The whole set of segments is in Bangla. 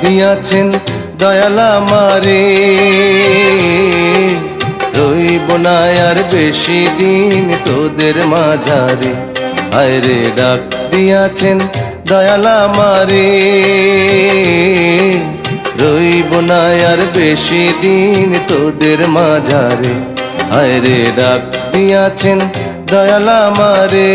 দিয়াছেন দয়াল আমারে, রইব না আর বেশি দিন তোদের মাঝারে। হায়রে ডাক দিয়াছেন দয়াল আমারে, রইব না আর বেশি দিন তোদের মাঝারে। হায়রে ডাক দিয়াছেন দয়াল আমারে।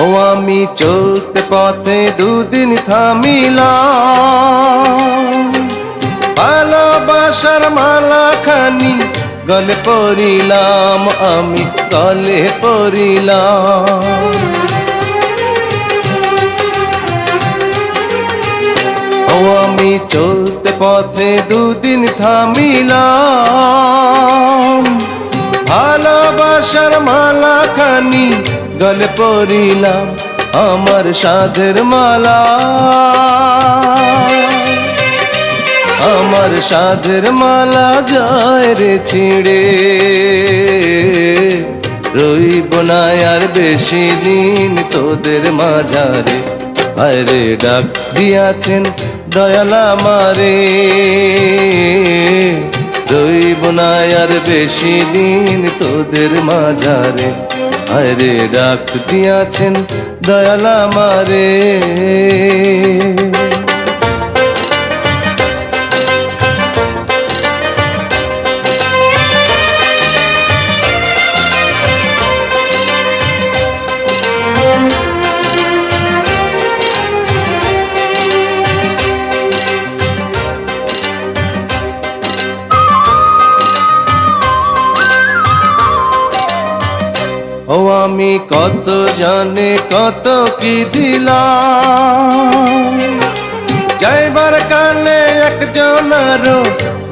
ও আমি চলতে পথে দুদিন থামিলাম, ভালোবাসার মালা খানি গলে পরিলাম, আমি গলে পরিলাম। ও আমি চলতে পথে দুদিন থামিলাম, ভালোবাসার মালা খানি গলে পরিলাম, আমার সাধের মালা, আমার সাধের মালা যায় রে ছিঁড়ে। রইব না আর বেশি দিন তোদের মাঝারে। হায়রে ডাক দিয়াছেন দয়াল আমারে, রইব না আর বেশি দিন তোদের মাঝারে। হায়রে ডাক দিয়াছেন দয়াল আমারে। ও আমি কত জানে কত কি দিলাম, যাইবার কালে একজনারও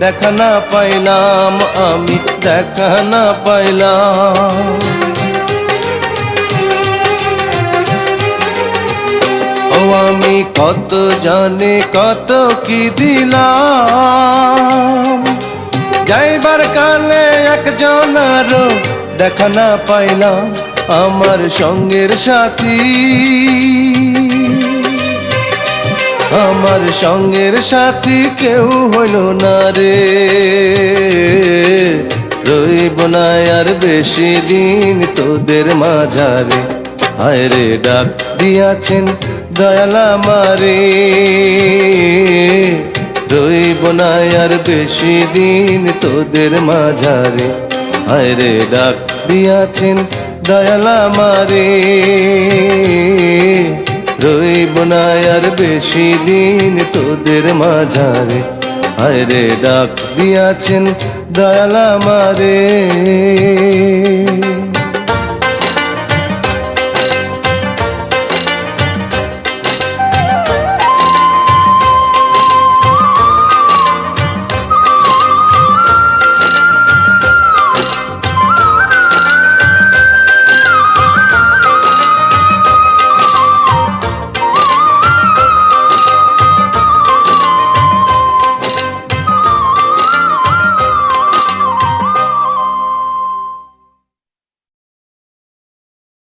দেখা না পাইলাম, আমি দেখা না পাইলাম। ও আমি কত জানে কত কি দিলাম, যাইবার কালে একজনারও দেখা না পাইলাম, আমার সঙ্গের সাথী, আমার সঙ্গের সাথী কেউ হইল না রে। রইব না আর বেশি দিন তোদের মাঝারে। হায়রে ডাক দিয়াছেন দয়াল আমারে, রইব না আর বেশি দিন তোদের মাঝারে। হায়রে ডাক দিয়াছেন দয়াল আমারে, রইব না আর বেশি দিন তোদের মাঝারে। হায়রে ডাক দিয়াছেন দয়াল আমারে।